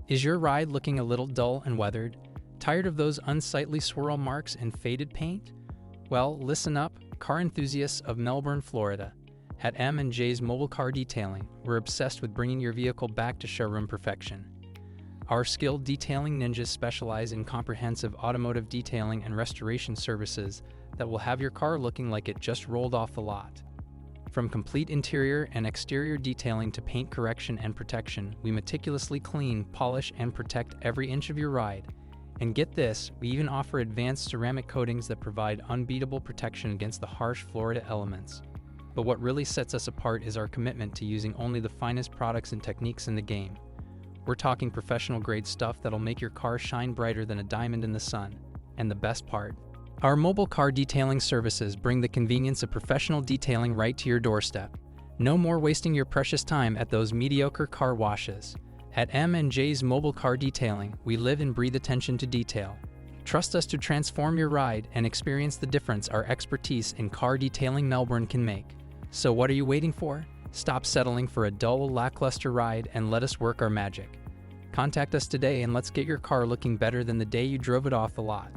Is your ride looking a little dull and weathered? Tired of those unsightly swirl marks and faded paint? Well, listen up, car enthusiasts of Melbourne, Florida. At M&J's Mobile Car Detailing, we're obsessed with bringing your vehicle back to showroom perfection. Our skilled detailing ninjas specialize in comprehensive automotive detailing and restoration services that will have your car looking like it just rolled off the lot. From complete interior and exterior detailing to paint correction and protection, we meticulously clean, polish, and protect every inch of your ride. And get this, we even offer advanced ceramic coatings that provide unbeatable protection against the harsh Florida elements. But what really sets us apart is our commitment to using only the finest products and techniques in the game. We're talking professional-grade stuff that'll make your car shine brighter than a diamond in the sun. And the best part, our mobile car detailing services bring the convenience of professional detailing right to your doorstep. No more wasting your precious time at those mediocre car washes. At M&J's Mobile Car Detailing, we live and breathe attention to detail. Trust us to transform your ride and experience the difference our expertise in car detailing Melbourne can make. So what are you waiting for? Stop settling for a dull, lackluster ride and let us work our magic. Contact us today and let's get your car looking better than the day you drove it off the lot.